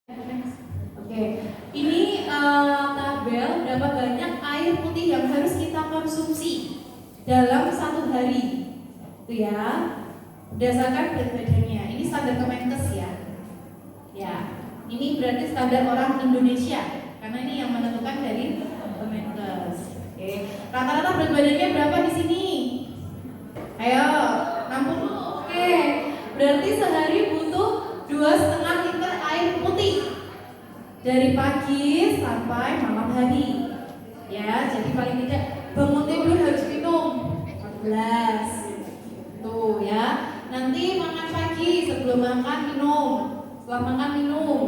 Oke, ini tabel berapa banyak air putih yang harus kita konsumsi dalam satu hari, itu ya, berdasarkan berat badannya. Ini standar Kemenkes ya. Ya, ini berarti standar orang Indonesia, karena ini yang menentukan dari Kemenkes. Oke, rata-rata berat badannya berapa di sini? Ayo, 60. Oke, berarti sehari butuh 2,5 liter air putih dari pagi sampai malam hari. Ya, jadi paling tidak bangun tidur harus minum 14. Tuh ya. Nanti makan pagi, sebelum makan minum, setelah makan minum.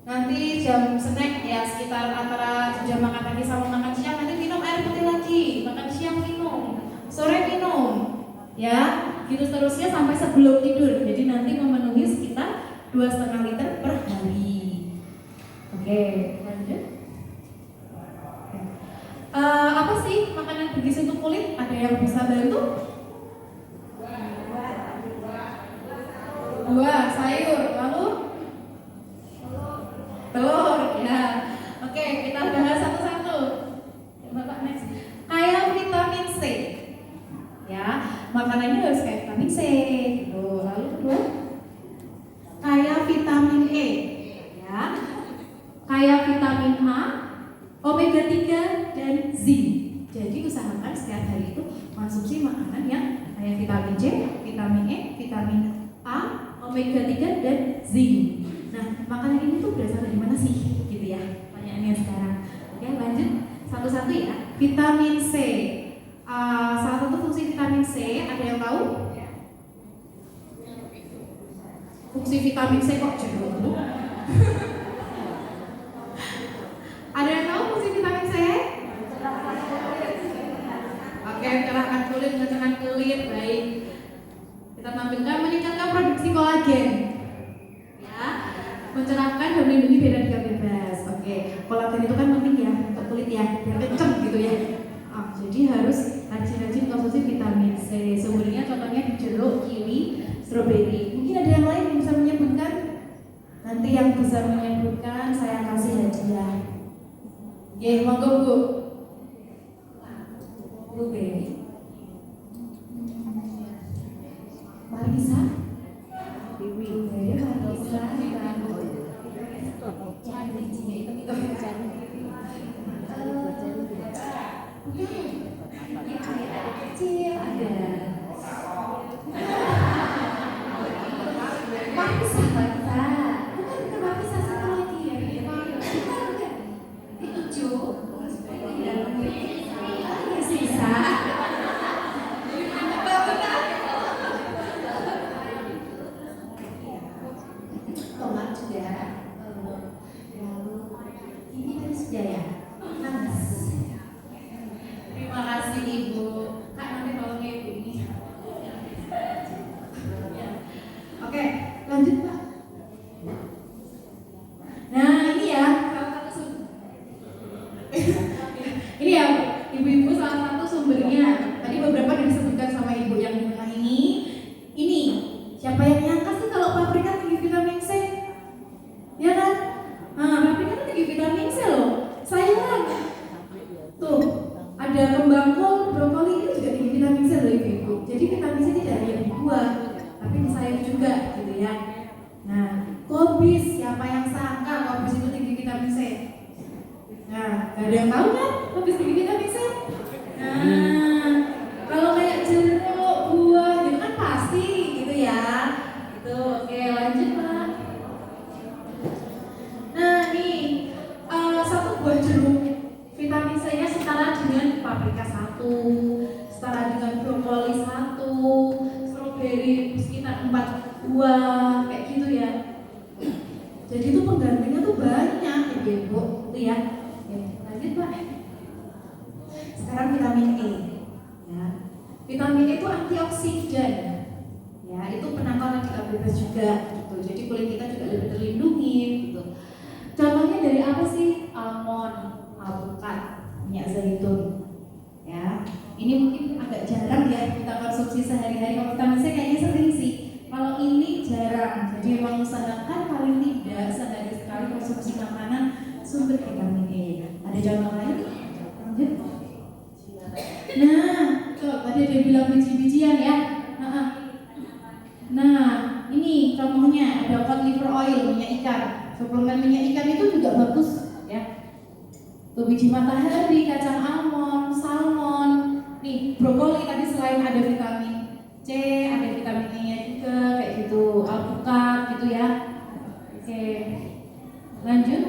Nanti jam snack ya, sekitar antara jam makan pagi sama makan siang, nanti minum air putih lagi. Makan siang minum, sore minum. Ya, gitu seterusnya sampai sebelum tidur. Jadi nanti memenuhi sekitar 2,5 liter per hari. Oke, lanjut. Apa sih makanan bergizi untuk kulit? Ada yang bisa bantu? Buah, sayur, lalu telur. Ya, oke, kita bahas satu-satu. Bapak next. Kayak vitamin C. Ya, makanannya harus kayak vitamin C. Tuh, lalu kedua, kayak vitamin E. Ya. Kayak vitamin A, omega 3 dan zinc. Jadi usahakan setiap hari itu konsumsi makanan yang kayak vitamin C, vitamin E, vitamin A, omega 3 dan zinc. Nah, makanan ini tuh berasal dari mana sih? Gitu ya, pertanyaannya sekarang. Oke, lanjut satu-satu ya. Vitamin C. Salah satu fungsi vitamin C, ada yang tahu? Fungsi vitamin C kok jauh? Ada yang tahu fungsi vitamin C? Oke, mencerahkan kulit, mencerahkan kulit, baik. Kita tampilkan meningkatkan produksi kolagen, ya, mencerahkan dan melindungi medan bebas. Oke, kolagen itu kan penting ya untuk kulit ya, biar kenceng gitu ya. Jadi harus rajin-rajin konsumsi vitamin C. Sumbernya contohnya di jeruk, kiwi, stroberi. Mungkin ada yang lain yang bisa menyebutkan? Nanti yang bisa menyebutkan saya kasih hadiah. Oke, monggo Bu. Blueberry. Marisa. Blueberry, Marisa, kecil ada. Marisa. Bukan Marisa, satu lagi ya. Hijau. Sisa. Tomat juga. Lalu ini kan sudah ya. Nanas. Terima kasih Ibu. Kak, nanti tolongnya Ibu ini. Oke, lanjut Pak. Nah ini ya, salah satu ini ya ibu-ibu, salah satu sumbernya. Tadi beberapa disebutkan sama Ibu yang di tengah ini. Ini siapa yang nyangka sih kalau paprika tinggi vitamin C? Ya kan? Nah, paprika itu tinggi vitamin C loh. Sayuran tuh ada kembang kol, brokoli itu juga tinggi vitamin C loh ibu-ibu. Jadi vitamin C tidak hanya di buah, tapi di sayur juga gitu ya. Nah, kobis, siapa yang sangka kobis itu tinggi vitamin C? Nah, gak ada yang tahu kan kobis tinggi vitamin C? Nah, kalau kayak jeruk, buah gitu kan pasti gitu ya. Itu oke, lanjut Pak. Nah, nih satu buah jeruk vitamin C-nya setara dengan paprika 1, setara dengan brokoli 1, stroberi sekitar 4 buah, kayak gitu ya. Jadi itu penggantinya tuh banyak ya Ibu, itu ya. Oke, lanjut Pak. Sekarang vitamin E. Ya. Vitamin E itu antioksidan. Ya, itu penangkal radikal bebas juga gitu. Jadi kulit kita juga lebih terlindungi gitu. Contohnya dari apa sih? Almond, alpukat, minyak zaitun. Ya, ini mungkin agak jarang ya kita konsumsi sehari-hari. Kalau vitamin C kayaknya sering sih. Kalau ini jarang. Jadi memang usahakan paling tidak sehari sekali sumber vitamin E. Ada contoh lain? Lanjut. Nah, tuh tadi ada bilang biji-bijian ya. Nah, ini contohnya ada cod liver oil, minyak ikan. Suplemen minyak ikan itu juga bagus ya. Tuh biji matahari, kacang almond, salmon. Nih, brokoli tadi selain ada vitamin C, ada vitamin E-nya juga kayak gitu, alpukat gitu ya. Oke. Lanjut.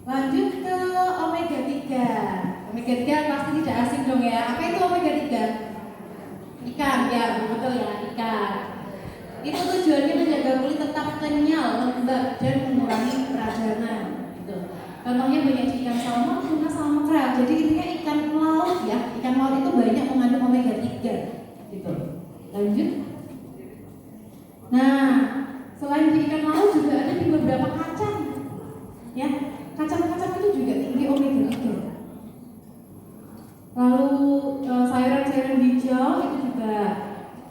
Lanjut ke omega 3. Omega 3 pasti tidak asing dong ya. Apa itu omega 3? Ikan, ya betul ya, ikan. Itu tujuannya menjaga kulit tetap kenyal, lembab, dan mengurangi peradangan. Gitu. Contohnya banyak di ikan salmon, tuna, sama kerang. Jadi intinya ikan laut ya, ikan laut itu banyak mengandung omega 3. Gitu. Lanjut. Nah, selain di ikan laut juga ada di beberapa kacang. Ya, kacang-kacang itu juga tinggi omega 3. Lalu sayuran-sayuran hijau itu juga.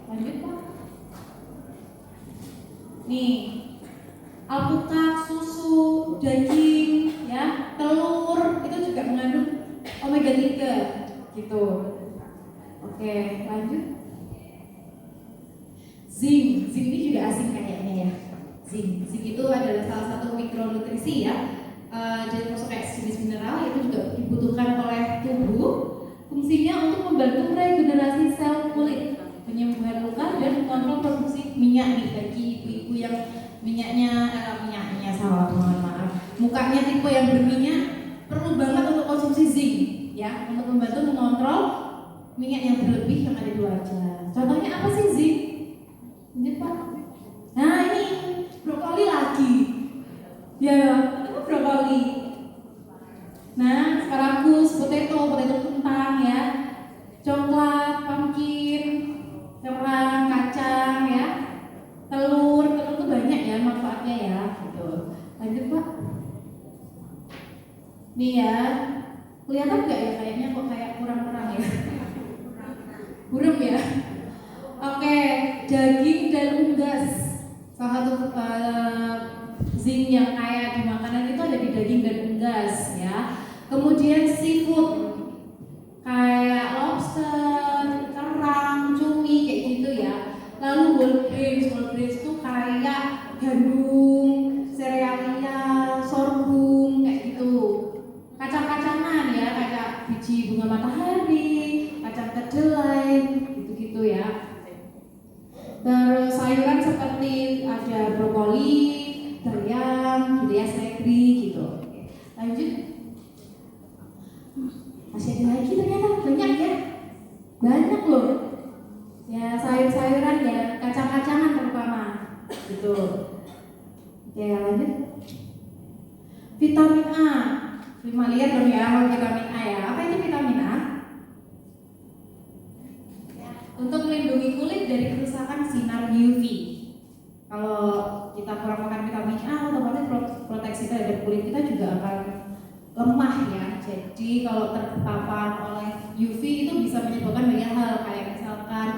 Lanjut Pak. Nih, alpukat, susu, daging, ya, telur itu juga mengandung omega 3 gitu. Oke, lanjut. Zinc ini juga asing kayaknya ya. Zinc itu adalah salah satu mikronutrisi ya. Jadi masuk kayak jenis mineral itu juga dibutuhkan oleh tubuh. Fungsinya untuk membantu regenerasi sel kulit, penyembuhan luka, dan mengontrol produksi minyak nih bagi ibu-ibu yang mukanya tipe yang berminyak, perlu banget untuk konsumsi zinc ya, untuk membantu mengontrol minyak yang berlebih yang ada di wajah. Contohnya apa sih zinc? Lanjut Pak. Nah ini brokoli lagi. Ya, itu brokoli. Nah, asparagus, potato kentang ya, coklat, pumpkin, kerang, kacang ya, telur tuh banyak ya manfaatnya ya, gitu. Lanjut Pak. Nih ya, kelihatan nggak ya kayaknya kok kayak kurang-kurang ya? Burem ya. Oke, daging dan unggas. Salah satu zinc yang kaya di makanan itu ada di daging dan unggas ya. Kemudian seafood kayak lobster, kerang, cumi kayak gitu ya. Lalu whole grains itu kayak gandum, serealia, sorghum kayak gitu. Kacang-kacangan ya kayak biji bunga matahari, kacang kedelai gitu-gitu ya. Terus sayuran seperti ada brokoli, bayam, gitu ya, seledri gitu. Lanjut. Masih ada lagi ternyata banyak ya. Banyak loh. Ya sayur-sayuran ya, kacang-kacangan terutama. Gitu. Oke, lanjut. Vitamin A. Lihat dong ya, vitamin A ya. Apa itu vitamin A? Untuk melindungi kulit dari kerusakan sinar UV. Kalau kita kurang makan vitamin A, otomatis proteksi terhadap kulit kita juga akan lemah ya. Jadi kalau terpapar oleh UV itu bisa menyebabkan banyak hal, kayak misalkan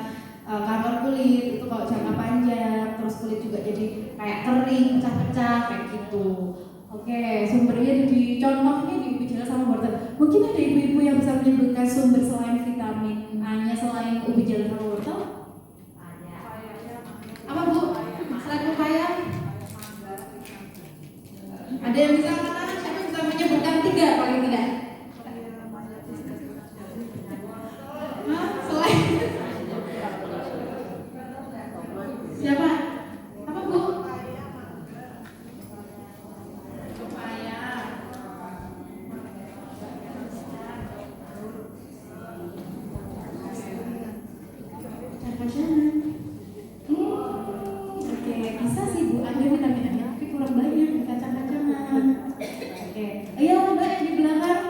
kanker kulit itu kalau jangka panjang, terus kulit juga jadi kayak kering, pecah-pecah kayak gitu. Oke, sumbernya di contohnya di ubi jala sama wortel. Mungkin ada ibu-ibu yang bisa menyebutkan sumber selain vitamin A-nya selain ubi jala sama wortel? Apa Bu? Selain pepaya? Ada yang bisa katakan? Siapa bisa menyebutkan 3 paling tidak? Selain siapa? Apa Bu? Pepaya. Oke, bisa sih Bu, ada vitamin A tapi kurang banyak di kacang-kacangan. Oke, ayo Mbak yang di belakang.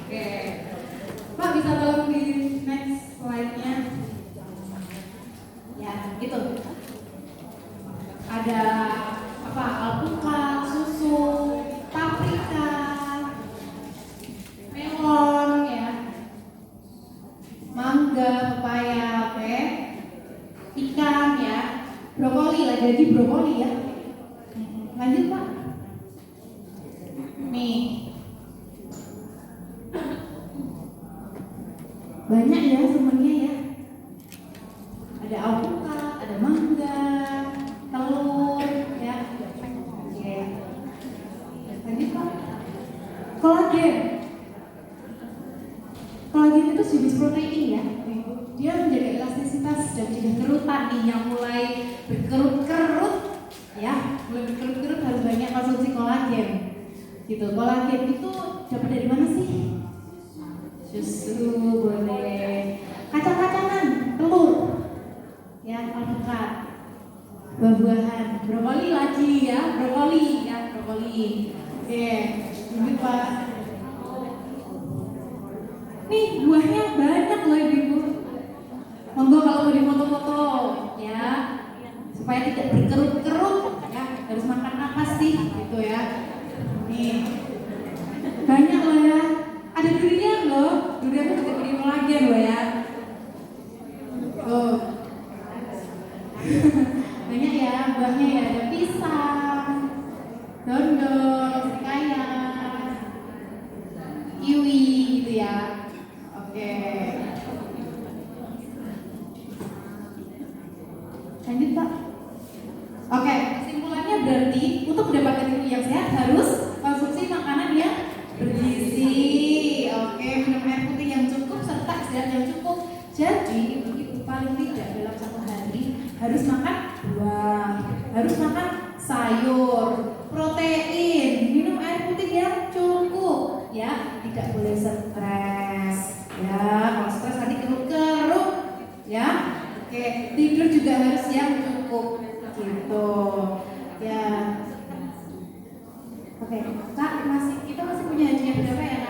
Oke, Pak bisa tolong di next slide-nya. Ya, gitu. Ada apa? Alpukat, susu, paprika, melon ya. jadi brokoli ya. Lanjut Pak. Nih, banyak ya semuanya ya. Ada alpukat, ada mangga, telur, ya. Oke. Lanjut Pak. Kolagen. Kolagen itu jenis protein ya. Dia menjaga elastisitas dan mencegah kerutan nih yang mulai berkerut-kerut, ya. Mulai berkerut-kerut harus banyak konsumsi kolagen. Gitu. Kolagen itu dapat dari mana sih? Susu boleh, kacang-kacangan, telur, ya, alpukat, buah-buahan, brokoli lagi ya, brokoli. Oke, ini Pak. Nih buahnya banyak loh ibu. Monggo kalau mau dipoto-foto, ya, supaya tidak berkerut-kerut, ya, harus makan apa sih, gitu ya. Nih, banyak loh ya. Ada durian loh, durian itu juga beri kolagen loh ya. Tuh. Banyak ya buahnya ya, ada pisang, dondol, serikaya, kiwi gitu ya. Oke. Lanjut Pak. Oke, kesimpulannya berarti untuk mendapatkan tubuh yang sehat harus konsumsi makanan yang bergizi. Oke, minum air putih yang cukup serta istirahat yang cukup. Jadi ibu-ibu paling tidak dalam satu hari harus makan buah, harus makan sayur, protein, minum air putih yang cukup, ya, tidak boleh stres, ya. Kalau stres nanti kerut-kerut, ya. Oke, tidur juga harus yang cukup, gitu, ya. Oke, Kak, kita masih punya hadiah berapa ya?